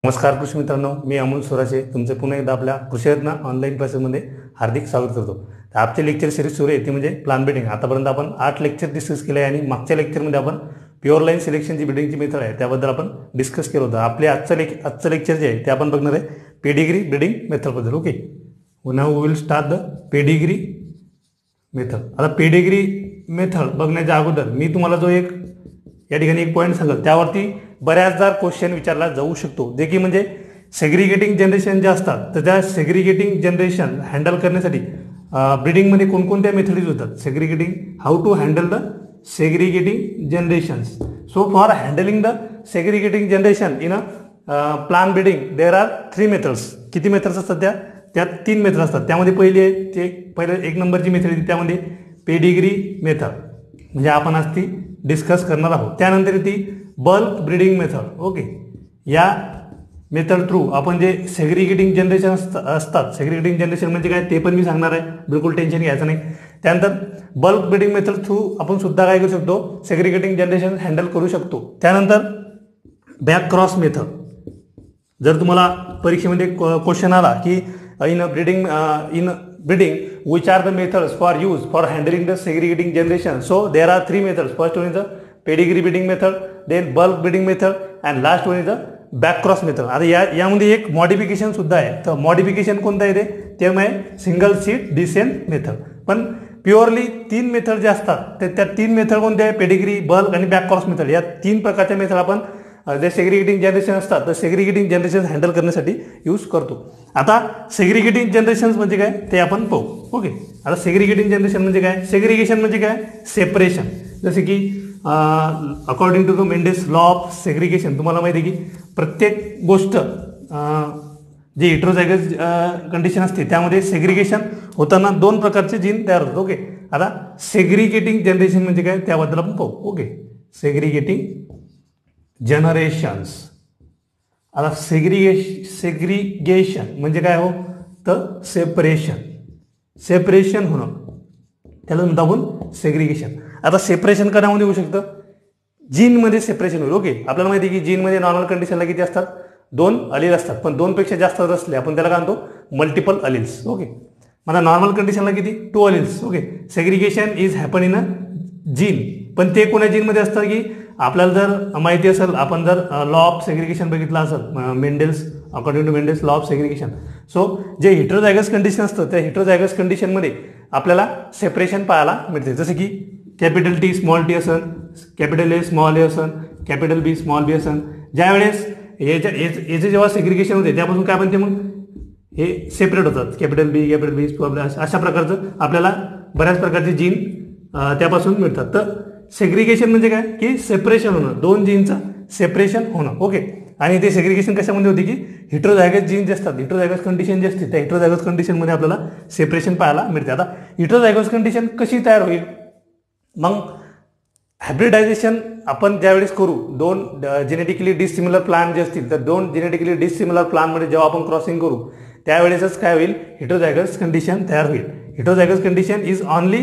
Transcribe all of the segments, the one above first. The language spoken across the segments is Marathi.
नमस्कार कृषी मित्रांनो, मी अमोल सुराशे तुमचे पुन्हा एकदा आपल्या कृषी रत्न ऑनलाईन क्लासेसमध्ये हार्दिक स्वागत करतो। तर आजचे लेक्चर सिरीज सुरू आहे ती म्हणजे प्लान बिडिंग। आतापर्यंत आपण 8 लेक्चर डिस्कस केले आहे आणि मागच्या लेक्चरमध्ये आपण प्युअर लाईन सिलेक्शनची बिडिंगची मेथड आहे त्याबद्दल आपण डिस्कस केलं होतं। आपले आजचं लेक्चर जे आहे ते आपण बघणार आहे पेडिग्री बिडिंग मेथडबद्दल। Okay, now we will start the pedigree method. आता पेडिग्री मेथड बघण्याच्या अगोदर मी तुम्हाला जो एक या ठिकाणी एक पॉईंट सांगेल त्यावरती बऱ्याचदा क्वेश्चन विचारला जाऊ शकतो, जे की म्हणजे सेग्रिगेटिंग जनरेशन जे असतात तर त्या सेग्रिगेटिंग जनरेशन हँडल करण्यासाठी ब्रीडिंगमध्ये कोणकोणत्या मेथड यूज होतात। Segregating, how to handle the segregating generations. So for handling the segregating generation in a plan breeding there are 3 methods. किती मेथड्स असतात त्यात 3 मेथड असतात। त्यामध्ये पहिली आहे ते पहिले 1 नंबरची मेथड आहे त्यामध्ये पेडिग्री मेथड, म्हणजे आपण आज ती डिस्कस करणार आहोत। त्यानंतर ती बल्क ब्रीडिंग मेथड। ओके, या मेथड थ्रू आपण जे सेग्रिगेटिंग जनरेशन असतात, सेग्रिगेटिंग जनरेशन म्हणजे काय ते पण मी सांगणार आहे, बिलकुल टेन्शन घ्यायचं नाही। त्यानंतर बल्क ब्रीडिंग मेथड थ्रू आपण सुद्धा काय करू शकतो, सेग्रिगेटिंग जनरेशन हँडल करू शकतो। त्यानंतर बॅक क्रॉस मेथड। जर तुम्हाला परीक्षेमध्ये क्वेश्चन आला की in breeding which are the methods for use for handling the segregating generation, so there are 3 methods. First one is the pedigree breeding method, then bulk breeding method, and last one is the back cross method. आता यामध्ये एक मॉडिफिकेशन सुद्धा आहे, तर मॉडिफिकेशन कोणतं आहे ते म्हणजे सिंगल सीड डिसेंट मेथड। पण प्युअरली 3 मेथड जे असतात त्या 3 मेथड कोणत्या आहे, पेडिग्री, बल्क आणि बॅक क्रॉस मेथड। या 3 प्रकारच्या मेथड आपण जे सेग्रिगेटिंग जनरेशन असतात तर सेग्रिगेटिंग जनरेशन हँडल करण्यासाठी यूज करतो। आता सेग्रिगेटिंग जनरेशन म्हणजे काय ते आपण पाहू। ओके, आता सेग्रिगेटिंग जनरेशन म्हणजे काय, सेग्रिगेशन म्हणजे काय, सेपरेशन। जसे की according to the Mendel's law of segregation तुम्हाला माहिती आहे की प्रत्येक गोष्ट जे हेटेरोझायगस कंडिशन असते त्यामध्ये सेग्रिगेशन होताना 2 प्रकारचे जीन तयार होतात। ओके, आता सेग्रिगेटिंग जनरेशन म्हणजे काय त्याबद्दल आपण पाहू। Okay, segregating generations. आता सेग्रिगेशन म्हणजे काय हो, तर सेपरेशन होणं, त्याला म्हणतो आपण सेग्रिगेशन। आता सेपरेशन कशामध्ये होऊ शकतं, जीनमध्ये सेपरेशन होईल। ओके, आपल्याला माहिती आहे की जीनमध्ये नॉर्मल कंडिशनला किती असतात, 2 अलील असतात, पण 2 पेक्षा जास्त असले आपण त्याला काय म्हणतो, मल्टिपल अलील्स। ओके, मला नॉर्मल कंडिशनला किती, 2 alleles. Okay, segregation is happen in a gene, पण ते कोणत्या जीनमध्ये असतं की आपल्याला जर माहिती असेल, आपण जर लॉ ऑफ सेग्रिगेशन बघितला असेल, Mendel's according to Mendel's law of segregation, so जे हेटेरोझायगस कंडिशन असतं त्या हेटेरोझायगस कंडिशनमध्ये आपल्याला सेपरेशन पाहायला मिळते। जसे की कॅपिटल टी स्मॉल टी असन, कॅपिटल ए स्मॉल ए असन, कॅपिटल बी स्मॉल बी असन। ज्यावेळेस याचे जेव्हा सेग्रिगेशन होते त्यापासून काय बनते, मग हे सेपरेट होतात, कॅपिटल बी अशा प्रकारचं आपल्याला बऱ्याच प्रकारचे जीन त्यापासून मिळतात। तर सेग्रिगेशन म्हणजे काय की सेपरेशन होणं, 2 जीनचं सेपरेशन होणं। ओके, आणि ते सेग्रिगेशन कशामध्ये होते की हेटेरोझायगस जीन जे असतात, हेटेरोझायगस कंडिशन जे असते त्या हेटेरोझायगस कंडिशनमध्ये आपल्याला सेपरेशन पाहायला मिळते। आता हेटेरोझायगस कंडिशन कशी तयार होईल, मग हायब्रिडायझेशन आपण ज्यावेळेस करू, 2 जेनेटिकली डिसिमिलर प्लांट जे असतील तर 2 जेनेटिकली डिसिमिलर प्लांटमध्ये जेव्हा आपण क्रॉसिंग करू त्यावेळेसच काय होईल, हेटेरोझायगस कंडिशन तयार होईल। Heterozygous condition is only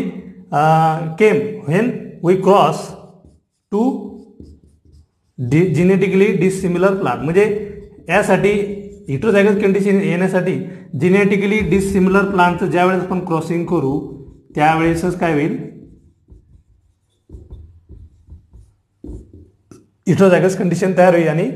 came when we cross 2 genetically dissimilar plant. म्हणजे यासाठी हेटेरोझायगस कंडिशन येण्यासाठी जेनेटिकली डिसिमिलर प्लांटचं ज्यावेळेस आपण क्रॉसिंग करू त्यावेळेसच काय होईल, हेटेरोझायगस कंडिशन तयार होईल आणि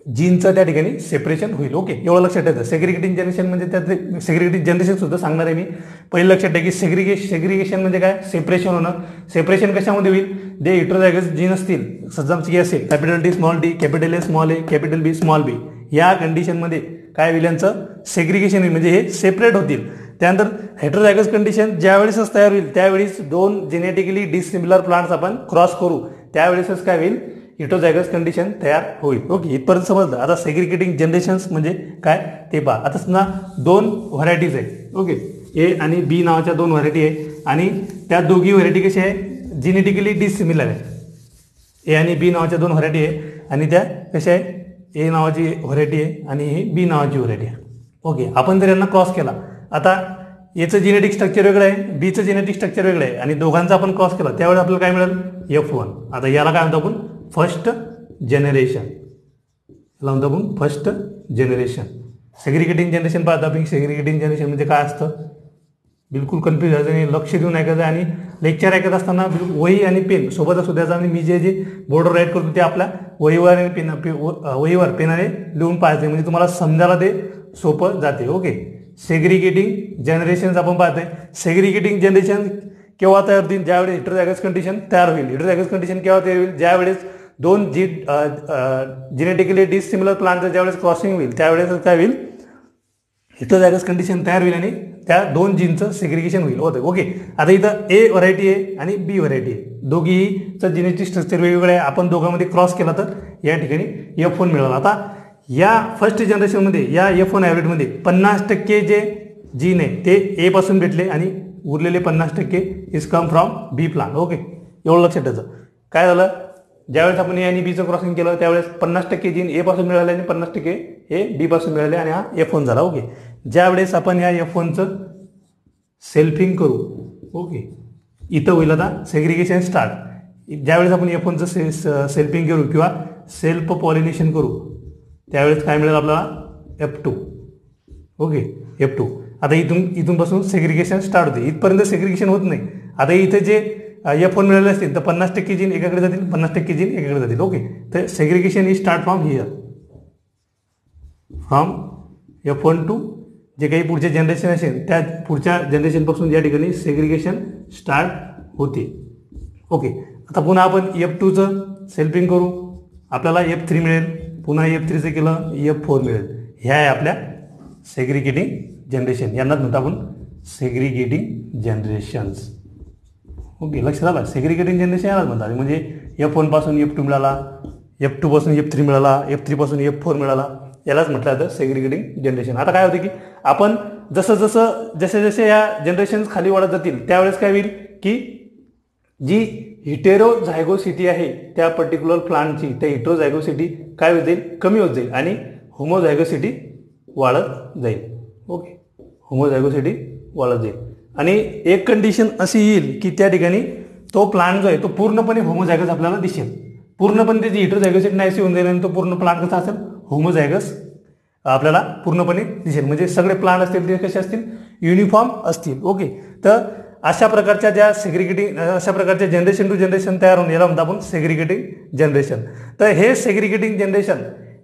जीनचं त्या ठिकाणी सेपरेशन होईल। ओके, एवढं लक्षात ठेवायचं। सेग्रिगेटिंग जनरेशन म्हणजे त्यात सेग्रिगेटिंग जनरेशन सुद्धा सांगणार आहे मी। पहिलं लक्षात ठेवा की सेग्रिगेशन म्हणजे काय, सेपरेशन होणं। सेपरेशन कशामध्ये होईल, जे हेटेरोझायगस जीन असतील, सजामची असेल capital T small T, capital A small A, capital B small B, या कंडिशनमध्ये काय होईल, यांचं सेग्रिगेशन होईल, म्हणजे हे सेपरेट होतील। त्यानंतर हेटेरोझायगस कंडिशन ज्यावेळेसच तयार होईल त्यावेळेस 2 जेनेटिकली डिसिमिलर प्लांट्स आपण क्रॉस करू त्यावेळेसच काय होईल, हेटेरोझायगस कंडिशन तयार होईल। ओके, इथपर्यंत समजलं। आता सेग्रिगेटिंग जनरेशन्स म्हणजे काय ते पहा। आता समजा 2 व्हरायटीज आहेत। ओके, ए आणि बी नावाच्या 2 व्हरायटी आहे आणि त्या दोघी व्हरायटी कशा आहे, जेनेटिकली डिसिमिलर आहे। ए आणि बी नावाच्या 2 व्हरायटी आहे आणि त्या कशा आहे, ए नावाची व्हरायटी आहे आणि ही बी नावाची व्हरायटी आहे। ओके, आपण जर यांना क्रॉस केला, आता एचं जेनेटिक स्ट्रक्चर वेगळं आहे, बीचं जेनेटिक स्ट्रक्चर वेगळं आहे आणि दोघांचा आपण क्रॉस केला त्यावेळेस आपल्याला काय मिळेल, F1। आता याला काय म्हणतो आपण, फर्स्ट जनरेशन। त्याला म्हणतो आपण फर्स्ट जनरेशन. सेग्रिगेटिंग जनरेशन पाहता आपण. सेग्रिगेटिंग जनरेशन म्हणजे काय असतं, बिलकुल कन्फ्यूज व्हायचं नाही, लक्ष देऊन ऐकायचं. आणि लेक्चर ऐकत असताना बिलकुल वही आणि पेन सोबत असू द्यायचं. आणि मी जे जे बोर्डवर राईट करतो ते आपल्या वहीवर आणि वहीवर पेनाने लिहून पाहायचं, म्हणजे तुम्हाला समजायला ते सोपं जाते. ओके. सेग्रिगेटिंग जनरेशन आपण पाहतोय. सेग्रिगेटिंग जनरेशन केव्हा तयार होतील, ज्यावेळेस हेटेरोझायगस कंडिशन तयार होईल. हेटेरोझायगस कंडिशन केव्हा तयार होईल, ज्यावेळेस दोन जेनेटिकली डिसिमिलर प्लांट ज्यावेळेस क्रॉसिंग होईल त्यावेळेस काय होईल, हेटेरोझायगस कंडिशन तयार होईल आणि त्या दोन जीनचं सेग्रिगेशन होईल होतं. ओके. आता इथं ए व्हरायटी आहे आणि बी व्हरायटी आहे, दोघीचं जेनेटिक स्ट्रक्चर वेगवेगळं आहे. आपण दोघांमध्ये क्रॉस केला तर या ठिकाणी F1 मिळाला. आता या फर्स्ट जनरेशनमध्ये या F1 हायब्रिडमध्ये 50% जे जीन आहे ते ए पासून भेटले आणि उरलेले 50% is come from B plant. Okay. एवढं लक्षात ठेवायचं. काय झालं, ज्यावेळेस आपण ए आणि बीचं क्रॉसिंग केलं त्यावेळेस 50% जीन ए पासून मिळाले आणि 50% हे बी पासून मिळाले आणि हा F1 झाला. ओके. ज्यावेळेस आपण या F1चं सेल्फिंग करू, ओके, इथं होईल आता सेग्रिगेशन स्टार्ट. ज्यावेळेस आपण F1चं सेल्फिंग करू किंवा सेल्फ पॉलिनेशन करू त्यावेळेस काय मिळेल आपल्याला F2. ओके. F2. आता इथूनपासून सेग्रिगेशन स्टार्ट होते. इथपर्यंत सेग्रिगेशन होत नाही. आता इथे जे F1 मिळाले असतील तर 50% जीन एकाकडे जातील, 50% जीन एकाकडे जातील. ओके. तर segregation is start from here, from F1 to जे काही पुढचे जनरेशन असेल त्या पुढच्या जनरेशनपासून या ठिकाणी सेग्रिगेशन स्टार्ट होते. ओके. आता पुन्हा आपण F2चं सेल्फिंग करू, आपल्याला F3 मिळेल. पुन्हा F3चं केलं F4 मिळेल. ह्या आहे आपल्या सेग्रिगेटिंग जनरेशन. यांनाच म्हणतो आपण सेग्रिगेटिंग जनरेशन्स. ओके. लक्षात आलं. सेग्रिगेटिंग जनरेशन यालाच म्हणतात. म्हणजे F1 पासून F2 मिळाला, F2 पासून F3 मिळाला, F3 पासून F4 मिळाला, यालाच म्हटलं जातं सेग्रिगेटिंग जनरेशन. आता काय होतं की आपण जसे या जनरेशन खाली वाढत जातील त्यावेळेस काय होईल की जी हिटेरोझायगोसिटी आहे त्या पर्टिक्युलर प्लांटची, त्या हिटेरोझायगोसिटी काय होत जाईल, कमी होत जाईल आणि होमोझायगोसिटी वाढत जाईल. ओके. होमोझायगोसिटी वाढत जाईल आणि एक कंडिशन अशी येईल की त्या ठिकाणी तो प्लांट जो आहे तो पूर्णपणे होमोझायगस आपल्याला दिसेल. पूर्णपणे त्याची हिटेरोझायगोसिटी नाहीशी होऊन जाईल आणि तो पूर्ण प्लांट कसा असेल, होमोझायगस आपल्याला पूर्णपणे दिसेल. म्हणजे सगळे प्लांट असतील ते कसे असतील, युनिफॉर्म असतील. ओके. तर अशा प्रकारच्या ज्या अशा प्रकारच्या जनरेशन टू जनरेशन तयार होऊन याला म्हणतो आपण सेग्रिगेटिंग जनरेशन. तर हे सेग्रिगेटिंग जनरेशन,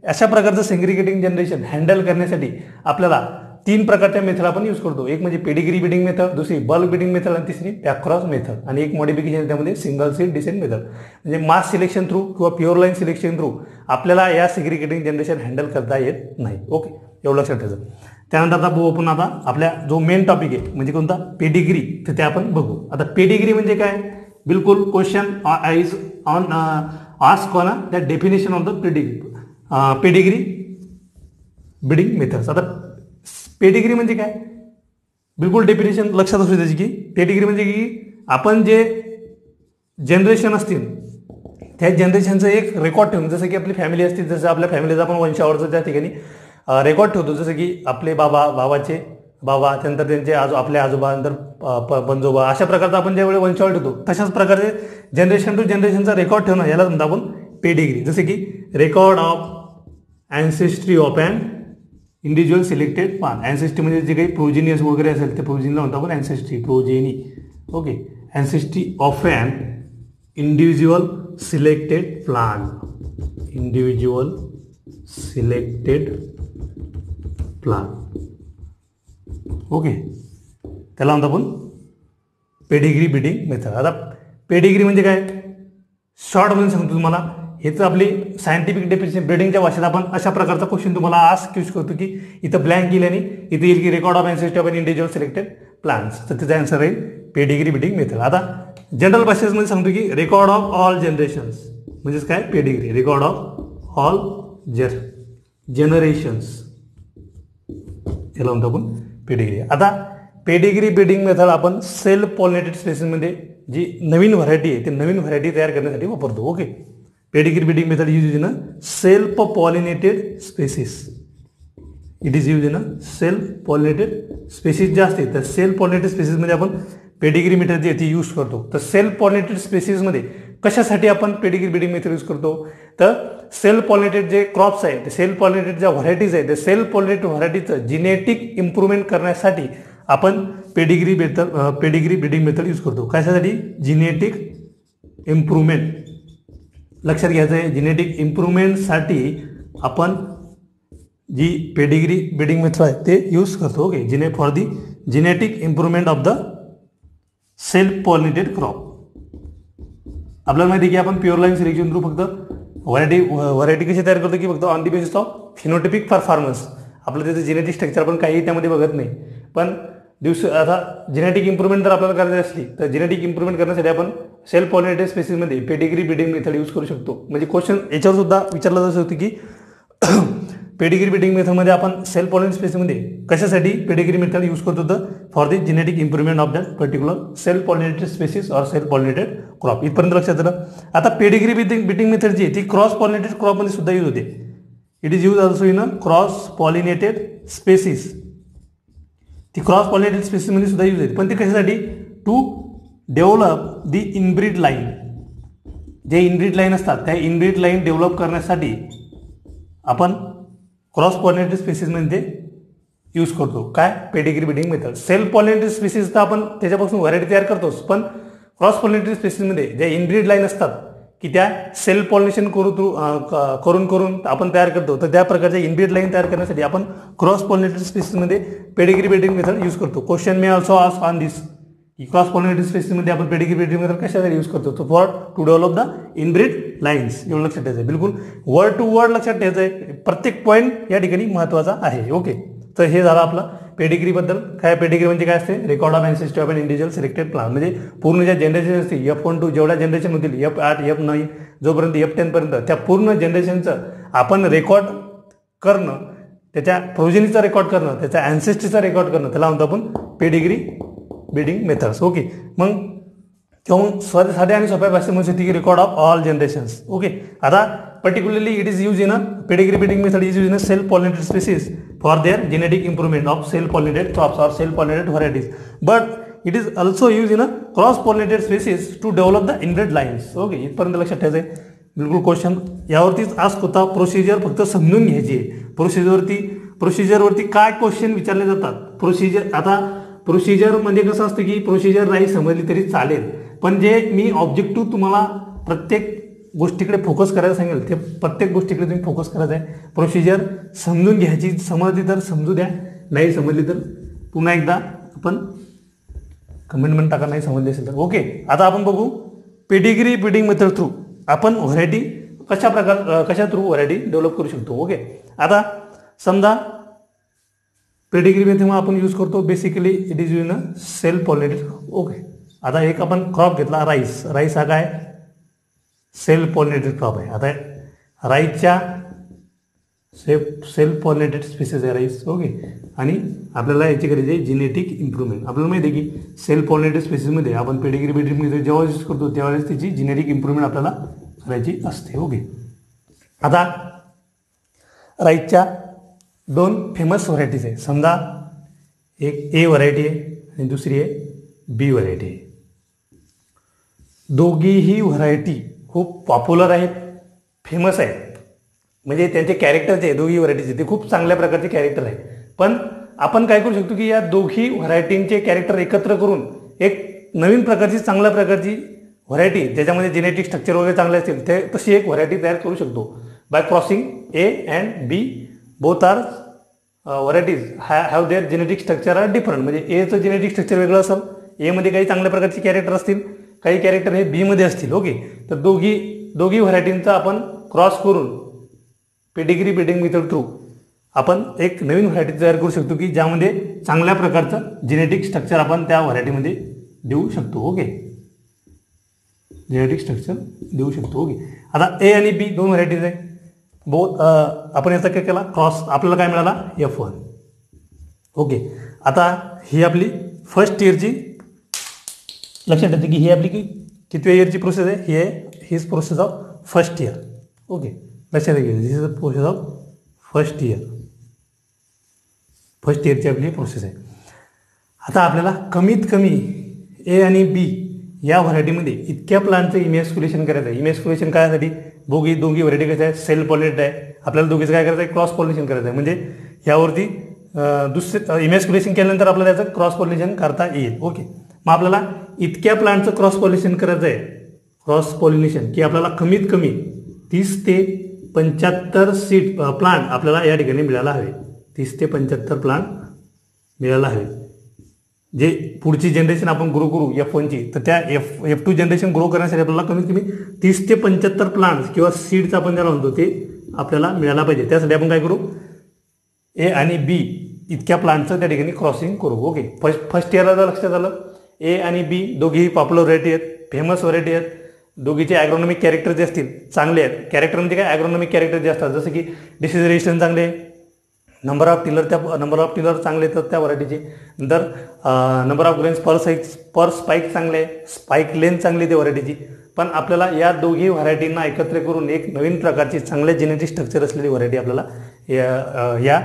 अशा प्रकारचं सेग्रिगेटिंग जनरेशन हँडल करण्यासाठी आपल्याला 3 प्रकारच्या मेथड आपण यूज करतो. एक म्हणजे पेडिग्री बिडिंग मेथड, दुसरी बल्क बिडिंग मेथड आणि तिसरी बॅकक्रॉस मेथड. आणि एक मॉडिफिकेशन त्यामध्ये सिंगल सीड डिसेंट मेथड. म्हणजे मास सिलेक्शन थ्रू किंवा प्युअर लाईन सिलेक्शन थ्रू आपल्याला या सेग्रिगेटिंग जनरेशन हँडल करता येत नाही. ओके. एवढं लक्षात ठेवायचं. त्यानंतर आपण आता आपल्या जो मेन टॉपिक आहे म्हणजे कोणता, पेडिग्री, तर ते आपण बघू. आता पेडिग्री म्हणजे काय, बिलकुल question is on ask on the definition of the pedigree bidding methods. आता पेडिग्री म्हणजे काय, बिलकुल डेफिनेशन लक्षात असू त्याची की पेडिग्री म्हणजे की आपण जे जनरेशन असतील त्या जनरेशनचं एक रेकॉर्ड ठेवून, जसं की आपली फॅमिली असतील, जसं आपल्या फॅमिलीचा आपण वंशावळचं त्या ठिकाणी रेकॉर्ड ठेवतो. जसं की आपले बाबाचे बाबा, त्यानंतर त्यांचे आपले आजोबा, नंतर पंजोबा, अशा प्रकारचा आपण ज्यावेळी वंशावळ ठेवतो तशाच प्रकारे जनरेशन टू जनरेशनचा रेकॉर्ड ठेवणं यालाच म्हणतो आपण पेडिग्री. जसे की record of ancestry of and individual selected plant. Ancestry म्हणजे जे काही प्रोजेनियस वगैरे असेल ते प्रोजेनीला म्हणतो आपण ancestry, progeny. Okay. Ancestry of and individual selected plant, individual selected plant. Okay. त्याला म्हणतो आपण पेडिग्री बिडिंग मेथड. आता पेडिग्री म्हणजे काय, शॉर्टमध्ये सांगतो तुम्हाला. हे तर आपली सायंटिफिक डेफिनेशन ब्रीडिंगच्या भाषेत आपण अशा प्रकारचा क्वेश्चन तुम्हाला आस्क यूज करतो की इथं ब्लँक केल्याने इथे येईल की record of ancestry of an individual selected plants. तर त्याचा आन्सर राहील पेडिग्री बिडिंग मेथड. आता जनरल भाषेमध्ये सांगतो की रेकॉर्ड ऑफ ऑल जनरेशन्स म्हणजेच काय, pedigree, record of all generations, याला म्हणतो आपण पेडिग्री. आता पेडिग्री बिडिंग मेथड आपण सेल्फ पॉलिनेटेड स्पेसिसमध्ये जी नवीन व्हरायटी आहे ते नवीन व्हरायटी तयार करण्यासाठी वापरतो. Okay. Pedigree breeding method use in a self pollinated species. It is use in a self pollinated species जे असते तर सेल्फ पॉलिनेटेड स्पेसिसमध्ये आपण पेडिग्री मेथड जी आहे ती यूज करतो. तर सेल्फ पॉलिनेटेड स्पेसिसमध्ये कशासाठी आपण पेडिग्री ब्रीडिंग मेथड यूज करतो, तर सेल्फ पॉलिनेटेड जे क्रॉप्स आहे, ते सेल्फ पॉलिनेटेड ज्या व्हरायटीज आहे, ते सेल्फ पॉलिनेटेड व्हरायटीचं जेनेटिक इम्प्रूव्हमेंट करण्यासाठी आपण पेडिग्री ब्रीडिंग मेथड यूज करतो. कशासाठी? Genetic improvement. लक्षात घ्यायचं आहे, जेनेटिक इम्प्रूव्हमेंटसाठी आपण जी पेडिग्री ब्रीडिंग मेथड आहे ते यूज करतो. Okay, for the genetic improvement of the self pollinated crop. आपल्याला माहिती आहे की आपण प्युअर लाईन सिलेक्शन थ्रू फक्त व्हरायटी कशी तयार करतो की फक्त on the basis of phenotypic performance. आपलं त्याचं जेनेटिक स्ट्रक्चर आपण काही त्यामध्ये बघत नाही. पण आता जेनेटिक इम्प्रूव्हमेंट जर आपल्याला करायची असली तर जेनेटिक इम्प्रूव्हमेंट करण्यासाठी आपण सेल्फ पॉलिनेटेड स्पेसिसमध्ये पेडिग्री ब्रीडिंग मेथड यूज करू शकतो. म्हणजे क्वेश्चन याच्यावर सुद्धा विचारलं जाऊ शकतं की पेडिग्री ब्रीडिंग मेथडमध्ये आपण सेल्फ पॉलिनेटेड स्पेसिसमध्ये कशासाठी पेडिग्री मेथड यूज करतो, तर for the genetic improvement of that particular self pollinated species or self pollinated crop. इथपर्यंत लक्षात आलं. आता पेडिग्री ब्रीडिंग मेथड जी आहे ती क्रॉस पॉलिनेटेड क्रॉपमध्ये सुद्धा यूज होते. It is use also in a cross pollinated species. ती क्रॉस पॉलिनेटेड स्पेसिसमध्ये सुद्धा यूज होते. पण ती कशासाठी? To develop the inbred line. जे इनब्रीड लाईन असतात त्या इनब्रीड लाईन डेव्हलप करण्यासाठी आपण क्रॉस पॉलिनेटेड स्पेसिसमध्ये यूज करतो. काय? Pedigree breeding method. Self pollinated species तर आपण त्याच्यापासून व्हरायटी तयार करतोच, पण क्रॉस पॉलिनेटेड स्पेसिसमध्ये ज्या इनब्रीड लाईन असतात की त्या सेल्फ पॉलिनेशन करून आपण तयार करतो, तर त्या प्रकारच्या इनब्रीड लाईन तयार करण्यासाठी आपण क्रॉस पॉलिनेटेड स्पेसिसमध्ये पेडिग्री ब्रीडिंग मेथड यूज करतो. Question may also ask on this की क्रॉस पॉलिनेटेड स्पेसिसमध्ये आपण पेडिग्री ब्रीडिंग मेथड कशासाठी यूज करतो, तो for to develop the inbred lines. एवढं लक्षात ठेवायचं आहे. बिलकुल वर्ड टू वर्ड लक्षात ठेवायचं आहे. प्रत्येक पॉईंट या ठिकाणी महत्त्वाचा आहे. ओके, तर हे झालं आपलं पेडिग्रीबद्दल. काय पेडिग्री म्हणजे काय असते? Record of ancestry of an individual selected plant. म्हणजे पूर्ण ज्या जनरेशन असते F1 जेवढ्या जनरेशन होतील, F8 F9 जोपर्यंत F10 पर्यंत त्या पूर्ण जनरेशनचं आपण रेकॉर्ड करणं, त्याच्या प्रोजेनीचा रेकॉर्ड करणं, त्याच्या अँसेस्ट्रीचा रेकॉर्ड करणं, त्याला म्हणतो आपण पेडिग्री ब्रीडिंग मेथड्स. ओके, मग साध्या आणि सोप्या भाषेमध्ये की record of all generations. Okay, आता particularly it is use in a pedigree breeding method is use in a self pollinated species for their genetic improvement of self pollinated crops or self pollinated varieties, but it is also use in a cross pollinated species to develop the inbred lines. Okay, इथपर्यंत लक्षात ठेवायचं आहे. बिलकुल क्वेश्चन यावरतीच आस्क होता. प्रोसिजर फक्त समजून घ्यायची आहे. प्रोसिजरवरती काय क्वेश्चन विचारले जातात. प्रोसिजर म्हणजे कसं असतं की प्रोसिजर नाही समजली तरी चालेल, पण जे मी ऑब्जेक्टिव्ह तुम्हाला प्रत्येक गोष्टीकडे फोकस करायला सांगेल ते प्रत्येक गोष्टीकडे तुम्ही फोकस करायचं आहे. प्रोसिजर समजून घ्यायची. समजली तर समजू द्या, नाही समजली तर पुन्हा एकदा आपण कमेंटमेंट टाका नाही समजली असेल तर. ओके, आता आपण बघू पेडिग्री ब्रीडिंग मेथड थ्रू आपण व्हरायटी कशा थ्रू व्हरायटी डेव्हलप करू शकतो. ओके, आता समजा पेडिग्री मेथड आपण यूज करतो. Basically it is use in a self pollinated. Okay, आता एक आपण क्रॉप घेतला राईस हा काय सेल्फ पॉलिनेटेड क्रॉप आहे. आता राईसच्या सेल्फ पॉलिनेटेड स्पीसीज आहे राईस. ओके, आणि आपल्याला याची करायची आहे जेनेटिक इम्प्रूव्हमेंट. आपल्याला माहिती आहे की सेल्फ पॉलिनेटेड स्पीसीजमध्ये आपण पेडिग्री ब्रीडिंग मेथड जेव्हा यूज करतो त्यावेळेस त्याची जेनेटिक इम्प्रूव्हमेंट आपल्याला करायची असते. ओके, आता राईसच्या 2 फेमस व्हरायटीज आहे. समजा एक ए व्हरायटी आहे आणि दुसरी आहे बी व्हरायटी आहे. दोघीही व्हरायटी खूप पॉप्युलर आहेत, फेमस आहेत. म्हणजे त्यांचे कॅरेक्टर जे आहे दोघी व्हरायटीचे ते खूप चांगल्या प्रकारचे कॅरेक्टर आहे. पण आपण काय करू शकतो की या दोघी व्हरायटींचे कॅरेक्टर एकत्र करून एक नवीन प्रकारची चांगल्या प्रकारची व्हरायटी ज्याच्यामध्ये जेनेटिक स्ट्रक्चर वगैरे चांगले असतील ते तशी एक व्हरायटी तयार करू शकतो by crossing A and B. Both are varieties have their genetic structure are different. म्हणजे एचं जेनेटिक स्ट्रक्चर वेगळं असेल, एमध्ये काही चांगल्या प्रकारचे कॅरेक्टर असतील, काही कॅरेक्टर हे बीमध्ये असतील. ओके, तर दोघी व्हरायटींचा आपण क्रॉस करून पेडिग्री ब्रीडिंग मेथड थ्रू आपण एक नवीन व्हरायटी तयार करू शकतो की ज्यामध्ये चांगल्या प्रकारचं जेनेटिक स्ट्रक्चर आपण त्या व्हरायटीमध्ये देऊ शकतो. ओके, जेनेटिक स्ट्रक्चर देऊ शकतो. ओके, आता ए आणि बी 2 व्हरायटीज आहे. आपण याचा काय केला क्रॉस, आपल्याला काय मिळाला F1. ओके, आता ही आपली फर्स्ट इयरची लक्षात येते की ही आपली कितव्या इयरची प्रोसेस आहे. ही आहे हीच process of first year. Okay, लक्षात घ्या this is the process of first year. First इयरची आपली प्रोसेस आहे. आता आपल्याला कमीत कमी ए आणि बी या व्हरायटीमध्ये इतक्या प्लांटचं इमॅस्क्युलेशन करायचं आहे. इमॅस्क्युलेशन काय दोघी व्हरायटी कशा आहे, सेल्फ पॉलिनेटेड आहे. आपल्याला दोघीचं काय करायचं आहे, क्रॉस पॉलिनेशन करायचं आहे. म्हणजे यावरती दुसरे इमॅस्क्युलेशन केल्यानंतर आपल्याला त्याचं क्रॉस पॉलिनेशन करता येईल. ओके, मग आपल्याला इतक्या प्लांटचं क्रॉस पॉलिनेशन करायचं आहे, क्रॉस पॉलिनेशन की आपल्याला कमीत कमी 30 ते 75 सीड प्लांट आपल्याला या ठिकाणी मिळायला हवे. 30 ते 75 प्लांट मिळायला हवे. जे पुढची जनरेशन आपण ग्रो करू F1ची, तर त्या F2 जनरेशन ग्रो करण्यासाठी आपल्याला कमीत कमी 30 ते 75 प्लांट्स किंवा सीड्स आपण त्याला म्हणतो ते आपल्याला मिळायला पाहिजे. त्यासाठी आपण काय करू, A आणि B इतक्या प्लांटचं त्या ठिकाणी क्रॉसिंग करू. ओके, फर्स्ट इयरला जर लक्षात आलं, A आणि B दोघेही पॉप्युलर व्हरायटी आहेत, फेमस व्हरायटी आहेत. दोघीचे ॲग्रोनॉमिक कॅरेक्टर जे असतील चांगले आहेत. कॅरेक्टर म्हणजे काय, ॲग्रोनॉमिक कॅरेक्टर जे असतात, जसं की डिसीज रेजिस्टन्स चांगले, नंबर ऑफ टिलर चांगले येतात त्या व्हरायटीचे. नंतर number of grains per spike चांगले, स्पाईक लेंथ चांगली त्या व्हरायटीची. पण आपल्याला या दोघी व्हरायटींना एकत्र करून एक नवीन प्रकारची चांगल्या जेनेटिक स्ट्रक्चर असलेली व्हरायटी आपल्याला या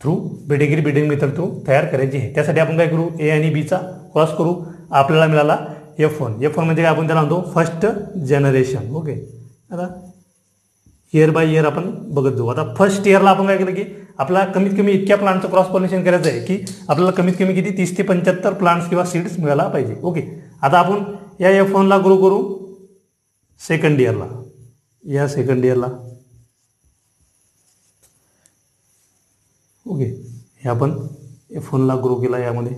थ्रू ब्रीडिंग मेथड थ्रू तयार करायची आहे. त्यासाठी आपण काय करू, A आणि Bचा क्रॉस करू. आपल्याला मिळाला F1 म्हणजे काय, आपण त्याला म्हणतो फर्स्ट जनरेशन. ओके, आता इयर बाय इयर आपण बघत जाऊ. आता फर्स्ट इयरला आपण काय केलं की आपल्याला कमीत कमी इतक्या प्लांटचं क्रॉस पॉलिनेशन करायचं आहे की आपल्याला कमीत कमी किती 30 ते 75 प्लांट्स किंवा सीड्स मिळायला पाहिजे. ओके, आता आपण या F1ला ग्रो करू सेकंड इयरला. या सेकंड इयरला ओके, हे आपण F1ला ग्रो केला यामध्ये.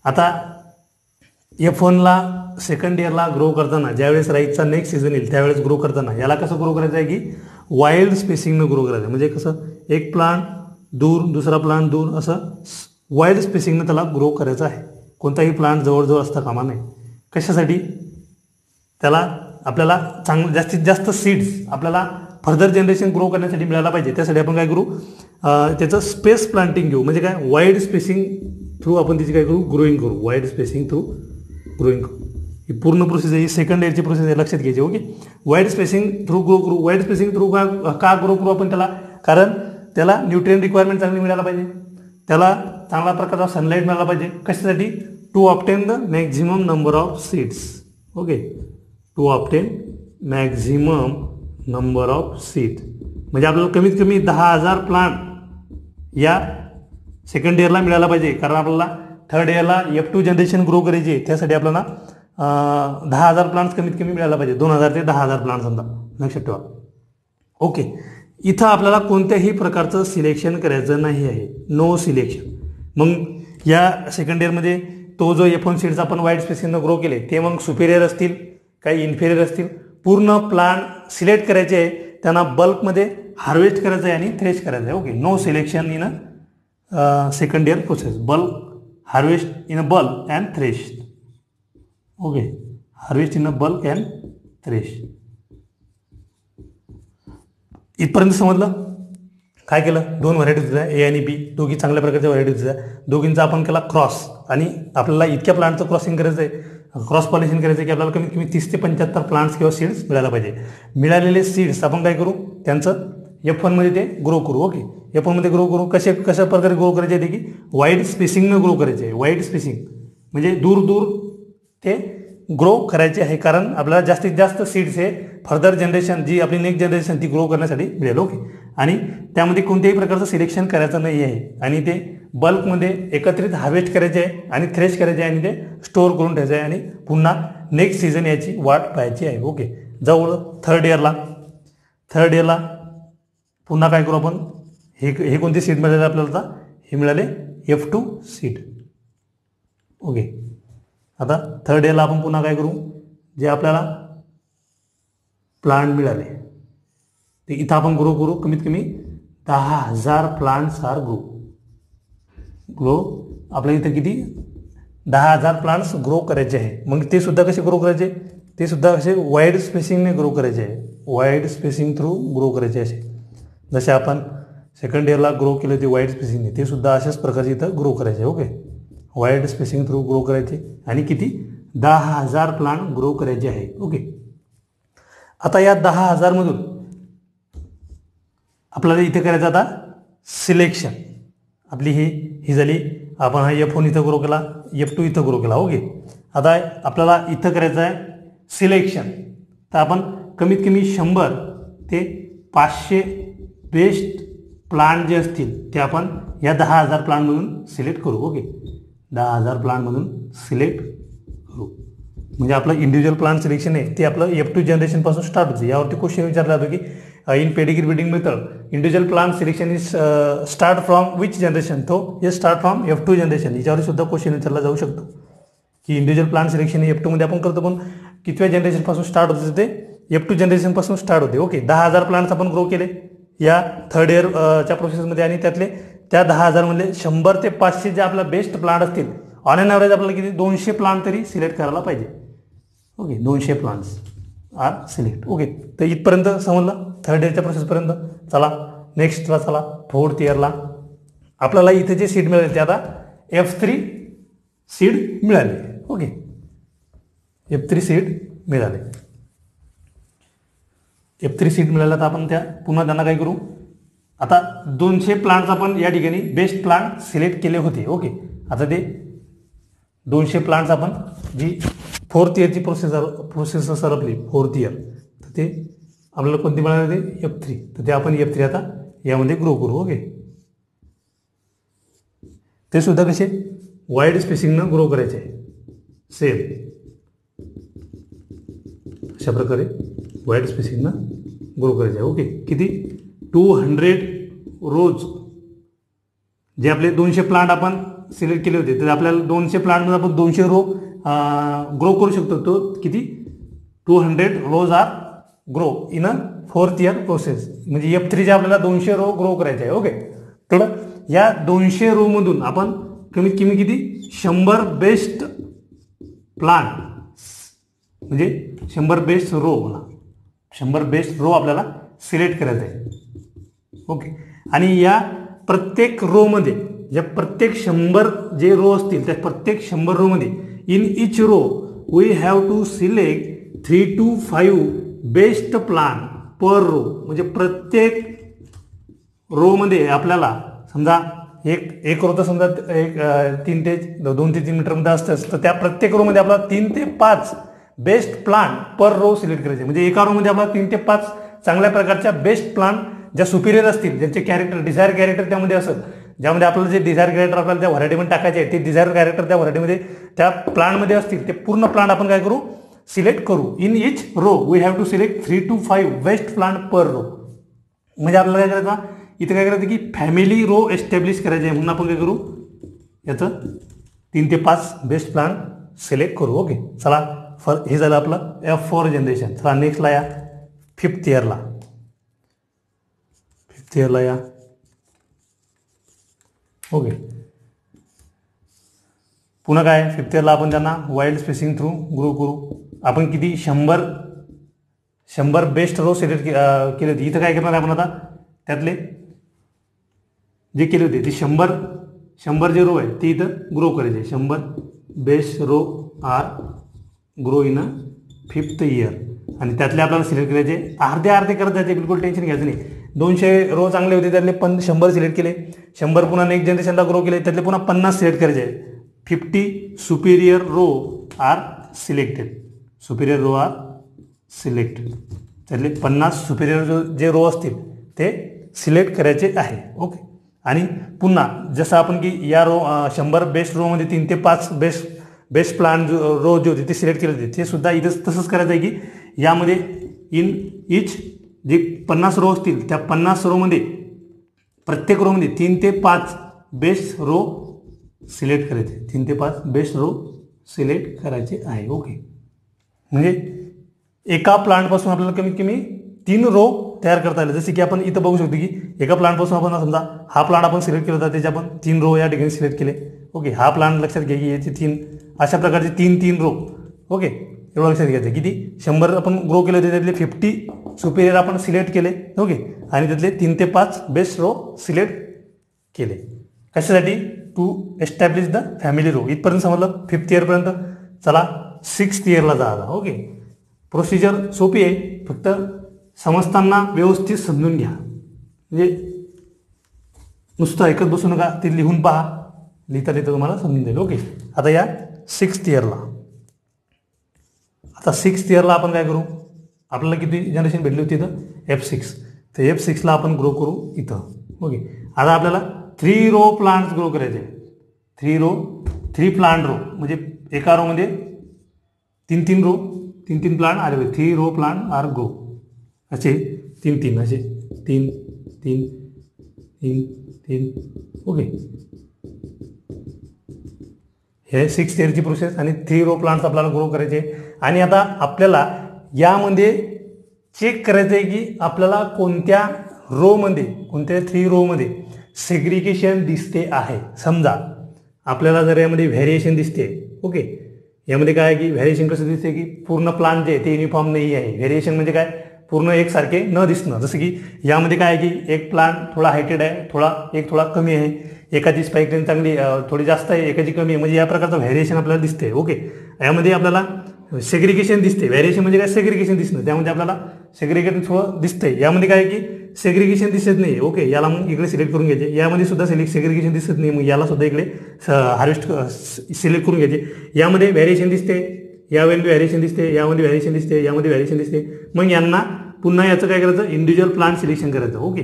आता F1ला सेकंड इयरला ग्रो करताना ज्यावेळेस राईसचा नेक्स्ट सीझन येईल त्यावेळेस ग्रो करताना याला कसं ग्रो करायचं आहे की वाईल्ड स्पेसिंगनं ग्रो करायचं आहे. म्हणजे कसं, एक प्लांट दूर दुसरा प्लांट दूर असं वाईल्ड स्पेसिंगनं त्याला ग्रो करायचं आहे. कोणताही प्लांट जवळजवळ असता कामा नये. कशासाठी, त्याला आपल्याला जास्तीत जास्त सीड्स आपल्याला फर्दर जनरेशन ग्रो करण्यासाठी मिळायला पाहिजे. त्यासाठी आपण काय करू, त्याचं स्पेस प्लांटिंग घेऊ. म्हणजे काय, वाईड स्पेसिंग थ्रू आपण त्याची काय करू, ग्रोईंग करू. वाईड स्पेसिंग थ्रू ग्रोईंग करू. ही पूर्ण प्रोसेस आहे, ही सेकंड इयरची प्रोसेस आहे, लक्षात घ्यायची. Okay, wide spacing through grow करू. वाईड स्पेसिंग थ्रू का ग्रो करू आपण त्याला, कारण त्याला न्यूट्रिएंट रिक्वायरमेंट चांगली मिळायला पाहिजे, त्याला चांगला प्रकारचा सनलाईट मिळाला पाहिजे. कशासाठी, to obtain the maximum number of seeds. Okay, to obtain maximum number of seed. म्हणजे आपल्याला कमीत कमी 10,000 प्लांट या सेकंड इयरला मिळायला पाहिजे. कारण आपल्याला थर्ड इयरला F2 जनरेशन ग्रो करायची आहे. त्यासाठी आपल्याला 10,000 प्लांट्स कमीत कमी मिळायला पाहिजे. 2,000 ते 10,000 प्लांट्स समजा, लक्षात ठेवा. ओके, इथं आपल्याला कोणत्याही प्रकारचं सिलेक्शन करायचं नाही आहे, नो सिलेक्शन. मग या सेकंड इयरमध्ये तो जो F1 सीड्स आपण वाईड स्पेसिंगनं ग्रो केले ते मग सुपिरियर असतील, काही इन्फेरियर असतील. पूर्ण प्लांट सिलेक्ट करायचे आहे, त्यांना बल्कमध्ये हार्वेस्ट करायचं आहे आणि थ्रेश करायचं आहे. Okay, no selection in a second year process. Bulk harvest in a bulk and thresh. Okay, harvest in a bulk and thresh. इथपर्यंत समजलं. काय केलं, दोन व्हरायटीज होत्या, A आणि B, दोघी चांगल्या प्रकारच्या व्हरायटीज होत्या. दोघींचा आपण केला क्रॉस. आणि आपल्याला इतक्या प्लांटचं क्रॉसिंग करायचं आहे, क्रॉस पॉलिनेशन करायचं आहे की आपल्याला कमीत कमी 30 ते 75 प्लांट्स किंवा सीड्स मिळायला पाहिजे. मिळालेले सीड्स आपण काय करू, त्यांचं F1मध्ये ते ग्रो करू. ओके, F1मध्ये ग्रो करू. कशा प्रकारे ग्रो करायचे आहे की वाईड स्पेसिंगनं ग्रो करायचे आहे. वाईड स्पेसिंग म्हणजे दूर दूर ते ग्रो करायचे आहे, कारण आपल्याला जास्तीत जास्त सीड्स हे फर्दर जनरेशन जी आपली नेक्स्ट जनरेशन ती ग्रो करण्यासाठी मिळेल. ओके, आणि त्यामध्ये कोणत्याही प्रकारचं सिलेक्शन करायचं नाही आहे. आणि ते बल्कमध्ये एकत्रित हार्वेस्ट करायचे आहे आणि थ्रेश करायचे आहे आणि ते स्टोअर करून ठेवायचं आहे आणि पुन्हा नेक्स्ट सीझन याची वाट पाहायची आहे. ओके, जवळ थर्ड इयरला पुन्हा काय करू आपण, हे कोणते सीड मिळाले आपल्याला, आता हे मिळाले F2 सीड. ओके, आता थर्ड इयरला आपण पुन्हा काय करू, जे आपल्याला प्लांट मिळाले ते इथं आपण ग्रो करू. कमीत कमी 10,000 प्लांट्स आर ग्रो आपल्या इथं किती 10,000 प्लांट्स ग्रो करायचे आहे. मग ते सुद्धा कसे ग्रो करायचे, ते सुद्धा कसे वाईड स्पेसिंगने ग्रो करायचे आहे. वाईड स्पेसिंग थ्रू ग्रो करायचे असे, जसे आपण सेकंड इयरला ग्रो केले ते वाईड स्पेसिंगने, ते सुद्धा अशाच प्रकारचे इथं ग्रो करायचे. Okay, wide spacing through grow करायचे आणि किती 10,000 प्लांट ग्रो करायचे आहे. ओके, आता या 10,000 मधून आपल्याला इथे करायचं आता सिलेक्शन. आपली ही झाली, आपण हा F1 इथं ग्रो केला, F2 इथं ग्रो केला. ओके, आता आपल्याला इथं करायचं आहे सिलेक्शन, तर आपण कमीत कमी 100 ते 500 बेस्ट प्लांट जे असतील ते आपण या 10,000 प्लांटमधून सिलेक्ट करू. ओके, 10,000 प्लांटमधून सिलेक्ट करू. म्हणजे आपलं इंडिव्हिज्युअल प्लांट सिलेक्शन आहे ते आपलं F2 जनरेशनपासून स्टार्ट होतं. यावरती क्वेश्चन विचारला जातो की in pedigree breeding method individual plant selection is start from which generation, तो हे स्टार्ट फ्रॉम F2 जनरेशन. याच्यावर सुद्धा क्वेश्चन विचारला जाऊ शकतो की इंडिव्हिज्युअल प्लांट सिलेक्शन हे F2 मध्ये आपण करतो, पण कितव्या जनरेशनपासून स्टार्ट होतं ते F2 जनरेशनपासून स्टार्ट होते. ओके, 10,000 प्लांट्स आपण ग्रो केले या थर्ड इयरच्या प्रोसेसमध्ये, आणि त्यातले त्या 10,000 मधले 100 ते 500 जे आपला बेस्ट प्लांट असतील, ऑन एन ॲव्हरेज आपल्याला किती 200 प्लांट तरी सिलेक्ट करायला पाहिजे. Okay, 200 plants are select. Okay, तर इथपर्यंत समजलं थर्ड इयरच्या प्रोसेसपर्यंत. चला नेक्स्टला, चला फोर्थ इयरला. आपल्याला इथे जे सीड मिळाले ते आता F3 सीड मिळाले. ओके, F3 सीड मिळाले. F3 सीड मिळाला तर आपण पुन्हा त्यांना काय करू, आता 200 प्लांट्स आपण या ठिकाणी बेस्ट प्लांट सिलेक्ट केले होते. ओके, आता ते 200 प्लांट्स आपण जी फोर्थ इयरची प्रोसेस सरपली फोर्थ इयर, तर ते आपल्याला कोणती मिळाले ते F3, तर ते आपण F3 आता यामध्ये ग्रो करू. ओके, ते सुद्धा कसे वाईड स्पेसिंगनं ग्रो करायचे आहे. सेम अशा प्रकारे वाईड स्पेसिंगनं ग्रो करायचे आहे. ओके, किती 200 रोज जे आपले 200 प्लांट आपण सिलेक्ट केले होते, तर आपल्याला 200 प्लांटमध्ये आपण 200 रो ग्रो करू शकतो. तो किती 200 rows are grow in a fourth year process. म्हणजे F3 जे आपल्याला 200 रो ग्रो करायचे आहे. ओके, तर या 200 रोमधून आपण कमीत कमी किती 100 बेस्ट प्लांट, म्हणजे 100 बेस्ट रो, 100 बेस्ट रो आपल्याला सिलेक्ट करायचं आहे. ओके, आणि या प्रत्येक रोमध्ये ज्या प्रत्येक 100 जे रो असतील त्या प्रत्येक 100 रोमध्ये in each row we have to select 3 to 5 best plant per row. म्हणजे प्रत्येक रोमध्ये आपल्याला समजा एक रो तर समजा एक 2 ते 3 मीटरमध्ये असतंच, तर त्या प्रत्येक रोमध्ये आपल्याला 3 ते 5 best plant per row select करायचे. म्हणजे एका रोमध्ये आपल्याला 3 ते 5 चांगल्या प्रकारच्या बेस्ट प्लांट ज्या सुपिरियर असतील, ज्यांचे कॅरेक्टर डिझायर कॅरेक्टर त्यामध्ये असेल, ज्यामध्ये आपल्याला जे डिझायर कॅरेक्टर आपल्याला त्या व्हरायटीमध्ये टाकायचे आहे, ते डिझायर कॅरेक्टर त्या व्हरायटीमध्ये त्या प्लांटमध्ये असतील, ते पूर्ण प्लांट आपण काय करू सिलेक्ट करू. In each row we have to select 3 to 5 best plant per row. म्हणजे आपल्याला काय करायचं, इथे काय करायचं की फॅमिली रो एस्टॅब्लिश करायचे आहे, म्हणून आपण काय करू याचं 3 ते 5 बेस्ट प्लांट सिलेक्ट करू. ओके, चला हे झालं आपलं F4 जनरेशन. चला नेक्स्टला या फिफ्थ इयरला या. ओके, पुन्हा काय फिफ्थ इयरला आपण त्यांना वाईल्ड स्पेसिंग थ्रू ग्रो करू. आपण किती 100 बेस्ट रो सिलेक्ट केले होते. इथं काय करणार आपण आता त्यातले जे केले होते ते 100 जे रो आहे ते इथं ग्रो करायचे. 100 best row are grow in a fifth year, आणि त्यातले आपल्याला सिलेक्ट करायचे अर्धे करत जायचे, बिलकुल टेन्शन घ्यायचं नाही. 200 रो चांगले होते, त्यातले 100 सिलेक्ट केले. 100 पुन्हा नेक्स्ट जनरेशनला ग्रो केले, त्यातले पुन्हा 50 सिलेक्ट करायचे. 50 superior row are selected. Superior row are selected, त्यातले 50 सुपिरियर जे रो असतील ते सिलेक्ट करायचे आहे. ओके, आणि पुन्हा जसं आपण की या रो 100 बेस्ट रोमध्ये 3 ते 5 बेस्ट प्लांट रो जे होते ते सिलेक्ट केले होते, ते सुद्धा इथं तसंच करायचं आहे की यामध्ये इन इच जे 50 रो असतील त्या 50 रोमध्ये प्रत्येक रोमध्ये 3 ते 5 बेस्ट रो सिलेक्ट करायचे. 3 ते 5 बेस्ट रो सिलेक्ट करायचे आहे. ओके, म्हणजे एका प्लांटपासून आपल्याला कमीत कमी 3 रो तयार करता आले. जसे की आपण इथं बघू शकतो की एका प्लांटपासून आपण समजा हा प्लांट आपण सिलेक्ट केला होता, त्याचे आपण 3 रो या ठिकाणी सिलेक्ट केले. ओके, हा प्लांट लक्षात घ्या की याचे 3 अशा प्रकारचे 3 रो. ओके, एवढं लक्षात घ्यायचं. किती 100 आपण ग्रो केले होते, त्यातले 50 सुपिरियर आपण सिलेक्ट केले. ओके, आणि त्यातले 3 ते 5 बेस्ट रो सिलेक्ट केले. कशासाठी to establish the family row. इथपर्यंत समजलं फिफ्थ इयरपर्यंत. चला सिक्स्थ इयरला जा. ओके, प्रोसिजर सोपी आहे, फक्त समजताना व्यवस्थित समजून घ्या. म्हणजे नुसतं ऐकत बसू नका, ते लिहून पहा, लिहिता तुम्हाला समजून जाईल. ओके, आता या सिक्स्थ इयरला. आता 6th इयरला आपण काय करू, आपल्याला किती जनरेशन भेटली होती इथं F6, तर F6ला आपण ग्रो करू इथं. ओके, आता आपल्याला 3 रो प्लांट्स ग्रो करायचे. 3 प्लांट रो म्हणजे एका रोमध्ये 3 रो 3 प्लांट आले. 3 रो प्लांट आर ग्रो असे 3 असे 3 3 3 3. ओके, हे 6th इयरची प्रोसेस आणि 3 रो प्लांट्स आपल्याला ग्रो करायचे. आणि आता आपल्याला यामध्ये चेक करायचं आहे की आपल्याला कोणत्या रोमध्ये, कोणत्या 3 रोमध्ये सेग्रिगेशन दिसते आहे. समजा आपल्याला जर यामध्ये व्हेरिएशन दिसते. ओके, यामध्ये काय आहे की व्हेरिएशन कसं दिसते की पूर्ण प्लांट जे ते युनिफॉर्म नाही आहे. व्हेरिएशन म्हणजे काय, पूर्ण एकसारखे न दिसणं. जसं की यामध्ये काय आहे की एक प्लांट थोडा हायटेड आहे, थोडा कमी आहे, एकाची स्पाइक लेंथ चांगली थोडी जास्त आहे, एकाची कमी आहे, म्हणजे या प्रकारचं व्हेरिएशन आपल्याला दिसते. ओके, यामध्ये आपल्याला सेग्रिगेशन दिसते. व्हेरिएशन म्हणजे काय, सेग्रिगेशन दिसणं, त्यामध्ये आपल्याला सेग्रिगेशन थोडं दिसतंय. यामध्ये काय आहे की सेग्रिगेशन दिसत नाही. ओके, याला मग इकडे सिलेक्ट करून घ्यायचे. यामध्ये सुद्धा सेग्रिगेशन दिसत नाही, मग याला सुद्धा इकडे हार्वेस्ट सिलेक्ट करून घ्यायचे. यामध्ये व्हेरिएशन दिसते, यावेळी व्हेरिएशन दिसते, यामध्ये व्हेरिएशन दिसते, यामध्ये व्हेरिएशन दिसते. मग यांना पुन्हा याचं काय करायचं, इंडिव्हिज्युअल प्लांट सिलेक्शन करायचं. ओके,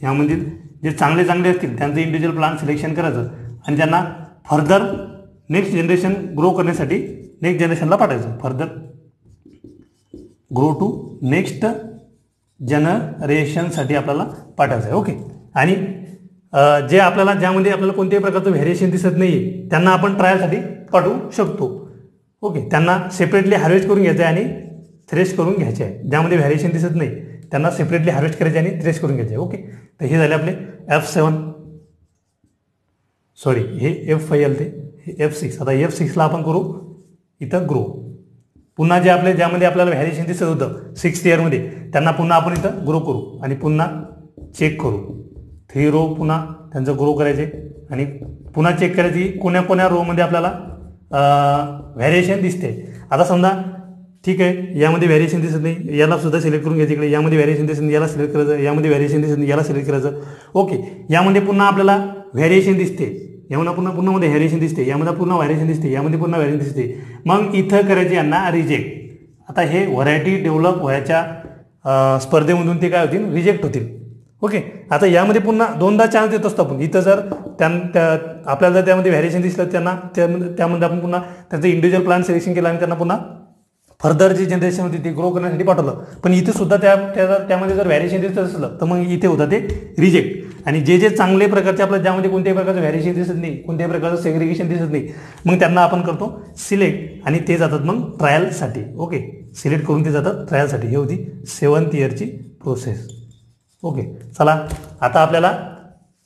यामध्ये जे चांगले असतील त्यांचं इंडिव्हिज्युअल प्लांट सिलेक्शन करायचं आणि त्यांना फर्दर नेक्स्ट जनरेशन ग्रो करण्यासाठी नेक्स्ट जनरेशनला पाठवायचं. फर्दर ग्रो टू नेक्स्ट जनरेशनसाठी आपल्याला पाठवायचं आहे. ओके, आणि जे आपल्याला ज्यामध्ये आपल्याला कोणत्याही प्रकारचं व्हेरिएशन दिसत नाही आहे त्यांना आपण ट्रायलसाठी पाठवू शकतो. ओके, त्यांना सेपरेटली हार्वेस्ट करून घ्यायचं आहे आणि थ्रेश करून घ्यायचे आहे. ज्यामध्ये व्हेरिएशन दिसत नाही त्यांना सेपरेटली हार्वेस्ट करायचे आणि थ्रेश करून घ्यायचे. ओके, तर हे झाले आपले F7, सॉरी हे F5 आले, हे F6. आता F6ला आपण करू इथं ग्रो. पुन्हा जे आपले ज्यामध्ये आपल्याला व्हेरिएशन दिसत होतं 6th इयरमध्ये त्यांना पुन्हा आपण इथं ग्रो करू आणि पुन्हा चेक करू. 3 रो पुन्हा त्यांचं ग्रो करायचे आणि पुन्हा चेक करायचे की कोण्या रोमध्ये आपल्याला व्हेरिएशन दिसते. आता समजा ठीक आहे, यामध्ये व्हेरिएशन दिसत नाही, याला सुद्धा सिलेक्ट करून घ्यायचं. इकडे यामध्ये व्हेरिएशन दिसत नाही, याला सिलेक्ट करायचं. यामध्ये व्हेरिएशन दिसत नाही, याला सिलेक्ट करायचं. ओके, यामध्ये पुन्हा आपल्याला व्हेरिएशन दिसते, यामध्ये पुन्हा मध्ये व्हेरिएशन दिसते, यामध्ये पुन्हा व्हेरिएशन दिसते, यामध्ये पुन्हा व्हेरिएशन दिसते. मग इथं करायचे यांना रिजेक्ट. आता हे व्हरायटी डेव्हलप व्हायच्या स्पर्धेमधून ते काय होतील, रिजेक्ट होतील. ओके, आता यामध्ये पुन्हा 2दा चान्स देत असतो आपण. इथं जर आपल्याला जर त्यामध्ये व्हेरिएशन दिसलं त्यांना त्यामध्ये आपण पुन्हा त्यांचं इंडिव्हिज्युअल प्लान सिलेक्शन केलं आणि त्यांना पुन्हा फर्दर जी जनरेशन होती ती ग्रो करण्यासाठी पाठवलं. पण इथे सुद्धा त्यामध्ये जर व्हेरिएशन दिसत असलं तर मग इथे होतं ते रिजेक्ट. आणि जे चांगले प्रकारचे आपल्याला ज्यामध्ये कोणत्याही प्रकारचं व्हेरिएशन दिसत नाही, कोणत्याही प्रकारचं सेग्रिगेशन दिसत नाही, मग त्यांना आपण करतो सिलेक्ट आणि ते जातात मग ट्रायलसाठी. ओके, सिलेक्ट करून ते जातात ट्रायलसाठी. ही होती 7th इयरची प्रोसेस. ओके, चला आता आपल्याला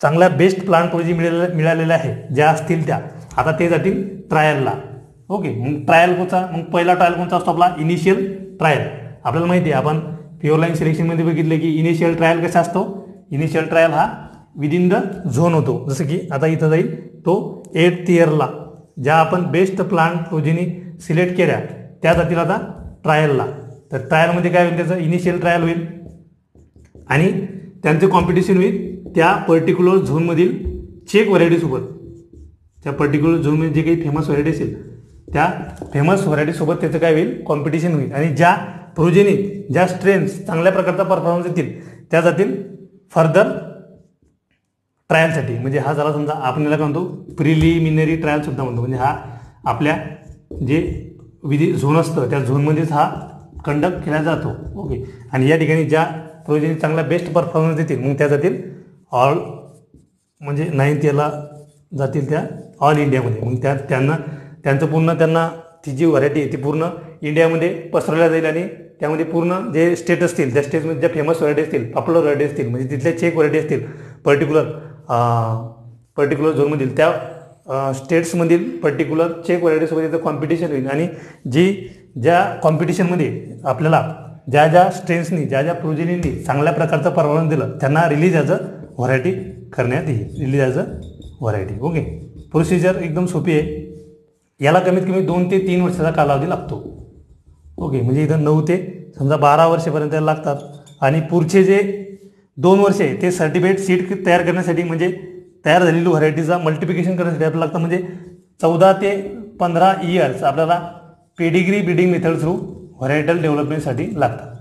चांगल्या बेस्ट प्लांट प्रोजेक्ट मिळालेल्या आहे ज्या असतील त्या, आता ते जातील ट्रायलला. ओके, मग ट्रायल मग पहिला ट्रायल कोणता असतो आपला, इनिशियल ट्रायल. आपल्याला माहिती आहे, आपण प्युअर लाईन सिलेक्शनमध्ये बघितलं की इनिशियल ट्रायल कसा असतो. इनिशियल ट्रायल हा विदिन द झोन होतो. जसं की आता इथं जाईल तो 8th इयरला ज्या आपण बेस्ट प्लांट प्रोजेनी सिलेक्ट केल्या त्या जातील आता ट्रायलला. तर ट्रायलमध्ये काय होईल, त्याचं इनिशियल ट्रायल होईल आणि त्यांचं कॉम्पिटिशन होईल त्या पर्टिक्युलर झोनमधील चेक व्हरायटीसोबत. त्या पर्टिक्युलर झोनमध्ये जे काही फेमस व्हरायटी असेल त्या फेमस व्हरायटीसोबत त्याचं काय होईल, कॉम्पिटिशन होईल. आणि ज्या प्रोजेनीत ज्या स्ट्रेन्स चांगल्या प्रकारचा परफॉर्मन्स येतील त्या जातील फर्दर ट्रायलसाठी. म्हणजे हा झाला समजा आपण याला काय म्हणतो, प्रिलिमिनरी ट्रायल सुद्धा म्हणतो. म्हणजे हा आपल्या जे झोन असतं त्या झोनमध्येच हा कंडक्ट केला जातो. ओके, आणि या ठिकाणी ज्या प्रोजेनी चांगला बेस्ट परफॉर्मन्स देतील मग त्या जातील ऑल, म्हणजे 9th इयरला जातील त्या ऑल इंडियामध्ये. मग त्यांचं पूर्ण त्यांना ती जी व्हरायटी आहे ती पूर्ण इंडियामध्ये पसरवल्या जाईल आणि त्यामध्ये पूर्ण जे स्टेट असतील त्या स्टेटमध्ये ज्या फेमस व्हरायटी असतील, पॉप्युलर व्हरायटी असतील, म्हणजे तिथल्या चेक व्हरायटी असतील पर्टिक्युलर झोनमधील त्या स्टेट्समधील पर्टिक्युलर चेक व्हरायटीसोबत याचं कॉम्पिटिशन होईल. आणि ज्या कॉम्पिटिशनमध्ये आपल्याला ज्या स्ट्रेन्सनी ज्या प्रोजेनींनी चांगल्या प्रकारचं परफॉर्मन्स दिलं त्यांना रिलीज ॲज अ व्हरायटी करण्यात येईल. Release as a variety. Okay, procedure एकदम सोपी आहे. याला कमीत कमी 2 ते 3 वर्षाचा कालावधी लागतो. ओके, म्हणजे इथं 9 ते समजा 12 वर्षापर्यंत लागतात. आणि पुढचे जे 2 वर्ष आहे ते सर्टिफिकेट सीड तयार करण्यासाठी, म्हणजे तयार झालेली व्हरायटीचा मल्टिप्लिकेशन करण्यासाठी आपल्याला लागतं. म्हणजे 14 ते 15 इयर्स आपल्याला पेडिग्री ब्रीडिंग मेथड थ्रू व्हरायटल डेव्हलपमेंटसाठी लागतात.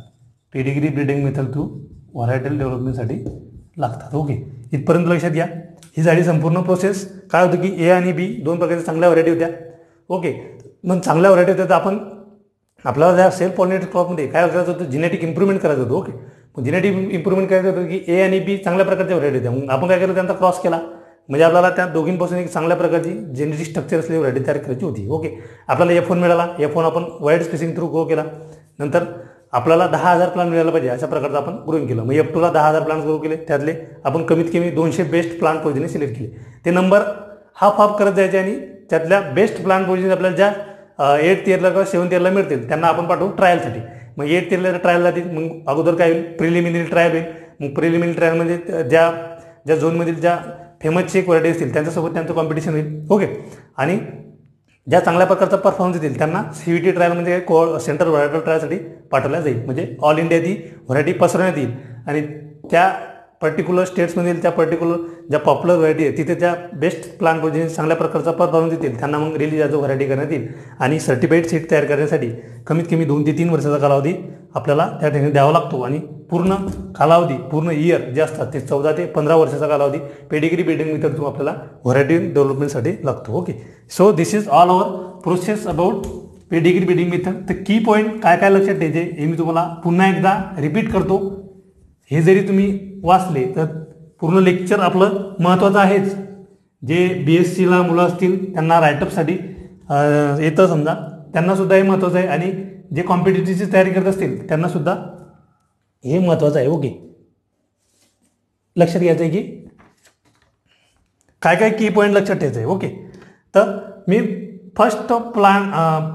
पेडिग्री ब्रीडिंग मेथड थ्रू व्हरायटल डेव्हलपमेंटसाठी लागतात. ओके, इथपर्यंत लक्षात घ्या. ही झाली संपूर्ण प्रोसेस. काय होतं की ए आणि बी दोन प्रकारच्या चांगल्या व्हरायटी होत्या. ओके, मग चांगल्या व्हरायटी होत्या तर आपण आपल्याला त्या सेल्फ पॉलिनेटेड क्रॉपमध्ये काय करायचं होतं, जेनेटिक इम्प्रूव्हमेंट करायचं होतं. ओके, मग जेनेटिक इम्प्रूव्हमेंट करायचं होतं की ए आणि बी चांगल्या प्रकारच्या व्हरायटी होत्या. मग आपण काय केलं, त्यांचा क्रॉस केला. म्हणजे आपल्याला त्या दोघींपासून एक चांगल्या प्रकारची जेनेटिक स्ट्रक्चर असलेली व्हरायटी तयार करायची होती. ओके, आपल्याला F1 मिळाला. F1 आपण वाईड स्पेसिंग थ्रू ग्रो केला. नंतर आपल्याला 10,000 प्लांट मिळायला पाहिजे अशा प्रकारचं आपण ग्रोइंग केलं. मग F2ला 10,000 प्लांट ग्रो केले. त्यातले आपण कमीत कमी 200 बेस्ट प्लांट प्रोजेनी सिलेक्ट केले. ते नंबर हाफ करत जायचे आणि त्यातल्या बेस्ट प्लांट प्रोजेनी आपल्याला ज्या 8th इयरला किंवा 7th इयरला मिळतील त्यांना आपण पाठवू ट्रायलसाठी. मग 8th इयरला ट्रायल जातील. मग अगोदर काय होईल, प्रिलिमिनरी ट्रायल होईल. मग प्रिलिमिनरी ट्रायल म्हणजे ज्या झोनमधील ज्या फेमस चेक व्हरायटी असतील त्यांच्यासोबत त्यांचं कॉम्पिटिशन होईल. ओके, आणि ज्या चांगल्या प्रकारचा परफॉर्मन्स देतील त्यांना CVT ट्रायल म्हणजे सेंट्रल व्हरायटल ट्रायलसाठी पाठवल्या जाईल. म्हणजे ऑल इंडिया ती व्हरायटी पसरवण्यात येईल आणि त्या पर्टिक्युलर स्टेट्समधील त्या पर्टिक्युलर ज्या पॉप्युलर व्हरायटी आहे तिथे त्या बेस्ट प्लांट प्रोजेनी चांगल्या प्रकारचा परफॉर्मन्स देतील त्यांना मग रिलीज ॲज अ व्हरायटी करण्यात येईल. आणि सर्टिफाईड सीड तयार करण्यासाठी कमीत कमी 2 ते 3 वर्षाचा कालावधी आपल्याला त्या ठिकाणी द्यावा लागतो. आणि पूर्ण कालावधी पूर्ण इयर जे असतात ते 14 ते 15 वर्षाचा कालावधी पेडिग्री ब्रीडिंग मेथड थ्रू आपल्याला व्हरायटी डेव्हलपमेंटसाठी लागतो. Okay, so this is all our process about pedigree breeding method. तर की पॉईंट काय काय लक्षात द्यायचे हे मी तुम्हाला पुन्हा एकदा रिपीट करतो. हे जरी तुम्ही वाचले तर पूर्ण लेक्चर आपलं महत्त्वाचं आहेच. जे BScला मुलं असतील त्यांना रायटअपसाठी येतं समजा त्यांनासुद्धा हे महत्त्वाचं आहे. आणि जे कॉम्पिटिटिव्हची तयारी करत असतील त्यांनासुद्धा हे महत्त्वाचं आहे. ओके, लक्षात घ्यायचं आहे की काय काय की पॉईंट लक्षात ठेवायचं आहे. ओके, तर मी फर्स्ट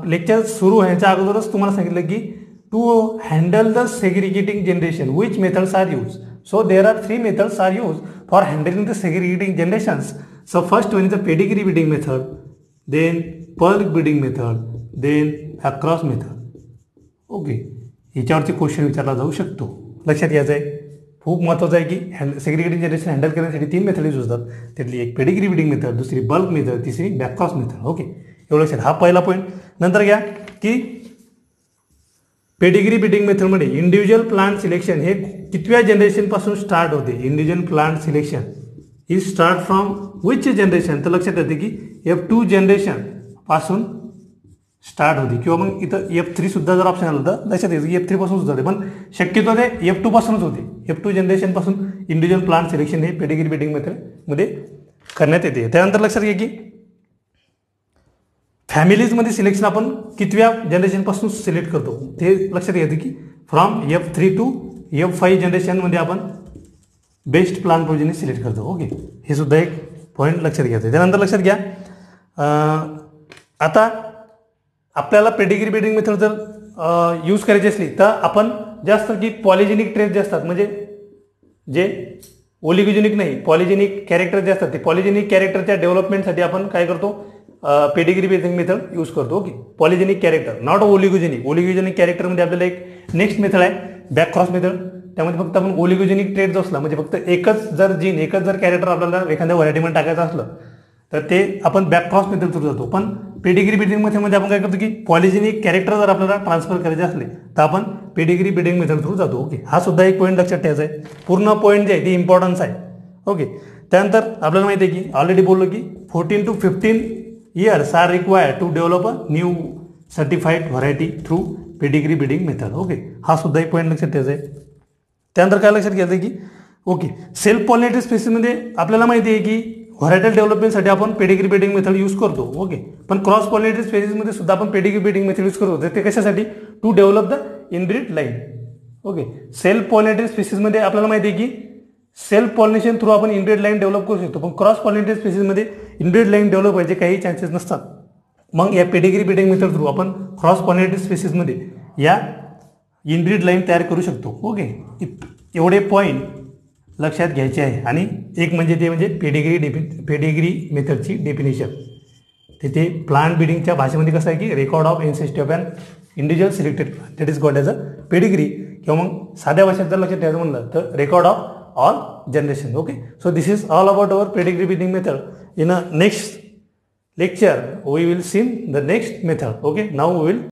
लेक्चर सुरू व्हायच्या अगोदरच तुम्हाला सांगितलं की to handle the segregating generation which methods are used. So there are 3 methods are used for handling the segregating generations. So first one is the pedigree breeding method, then bulk breeding method, then across method. Okay, याच्यावरती क्वेश्चन विचारला जाऊ शकतो. लक्षात घ्यायचं आहे, खूप महत्त्वाचं आहे की सेग्रिगेटिंग जनरेशन हँडल करण्यासाठी 3 मेथड यूज होतात. त्यातली एक पेडिग्री ब्रीडिंग मेथड, दुसरी बल्क मेथड, तिसरी बॅकक्रॉस मेथड. ओके, एवढं लक्षात. हा पहिला पॉईंट. नंतर घ्या की पेडिग्री ब्रीडिंग मेथडमध्ये इंडिव्हिज्युअल प्लांट सिलेक्शन हे कितव्या जनरेशनपासून स्टार्ट होते. Individual plant selection he start from which generation. तर लक्षात येते की F2 जनरेशन पासून स्टार्ट होती किंवा मग इथं F3 सुद्धा जर ऑप्शन आलं तर लक्षात येतं की F3 पासून सुद्धा होते, पण शक्यतो ते F2 पासूनच होते. F2 जनरेशनपासून इंडिव्हिज्युअल प्लांट सिलेक्शन हे पेडिग्री ब्रीडिंग मेथडमध्ये करण्यात येते. त्यानंतर लक्षात घ्या की फॅमिलीजमध्ये सिलेक्शन आपण कितव्या जनरेशनपासून सिलेक्ट करतो ते लक्षात घ्यायचं की फ्रॉम F3 टू F5 जनरेशनमध्ये आपण बेस्ट प्लांट प्रोजेनी सिलेक्ट करतो. ओके, हे सुद्धा एक पॉईंट लक्षात घ्यायचं. त्यानंतर लक्षात घ्या आता आपल्याला पेडिग्री ब्रीडिंग मेथड जर यूज करायची असली तर आपण जास्त की पॉलिजेनिक ट्रेस जे असतात म्हणजे जे ओलिगोजेनिक नाही पॉलिजेनिक कॅरेक्टर जे असतात ते पॉलिजेनिक कॅरेक्टरच्या डेव्हलपमेंटसाठी आपण काय करतो पेडिग्री ब्रीडिंग मेथड यूज करतो. Okay, polygenic character not oligogenic. Oligogenic कॅरेक्टरमध्ये आपल्याला एक नेक्स्ट मेथड आहे बॅकक्रॉस मेथड. त्यामध्ये फक्त आपण ओलिगोजेनिक ट्रेट जो असला म्हणजे फक्त एकच जर कॅरेक्टर आपल्याला एखाद्या व्हरायटीमध्ये टाकायचं असलं तर ते आपण बॅकक्रॉस मेथड थ्रू जातो. पण पेडिग्री ब्रीडिंग मेथडमध्ये आपण काय करतो की पॉलिजेनिक कॅरेक्टर जर आपल्याला ट्रान्सफर करायचे असले तर आपण पेडिग्री ब्रीडिंग मेथड थ्रू जातो. ओके, हा सुद्धा एक पॉईंट लक्षात ठेवायचा आहे. पूर्ण पॉईंट जे आहे ती इम्पॉर्टन्स आहे. ओके, त्यानंतर आपल्याला माहिती आहे की ऑलरेडी बोललो की 14 to 15 years are required to develop a new certified variety through pedigree breeding method. Okay, हा सुद्धा एक पॉईंट लक्षात ठेवायचा आहे. त्यानंतर काय लक्षात घ्यायचं की ओके सेल्फ पॉलिनेटेड स्पेसिसमध्ये आपल्याला माहिती आहे की व्हरायटल डेव्हलपमेंटसाठी आपण पेडिग्री ब्रीडिंग मेथड यूज करतो. ओके, पण क्रॉस पॉलिनेटेड स्पेसिसमध्ये सुद्धा आपण पेडिग्री ब्रीडिंग मेथड यूज करतो. ते कशासाठी to develop the inbred line. Okay, self pollinated स्पेसिसमध्ये आपल्याला माहिती आहे की सेल्फ पॉलिनेशन थ्रू आपण इनब्रीड लाईन डेव्हलप करू शकतो, पण क्रॉस पॉलिनेटेड स्पेसिसमध्ये इनब्रीड लाईन डेव्हलप व्हायचे काही चान्सेस नसतात. मग या पेडिग्री ब्रीडिंग मेथड थ्रू आपण क्रॉस पॉलिनेटेड स्पेसिसमध्ये या इनब्रीड लाईन तयार करू शकतो. ओके, एवढे पॉईंट लक्षात घ्यायचे आहे. आणि एक म्हणजे ते म्हणजे पेडिग्री मेथडची डेफिनेशन. तिथे प्लांट ब्रीडिंगच्या भाषेमध्ये कसं आहे की record of ancestry of an individual selected plant that is called as a pedigree, किंवा मग साध्या भाषेत जर लक्षात ठेवायचं म्हणलं तर record of all generation. Okay, so this is all about our pedigree breeding method. In a next lecture we will see the next method. Okay, now we will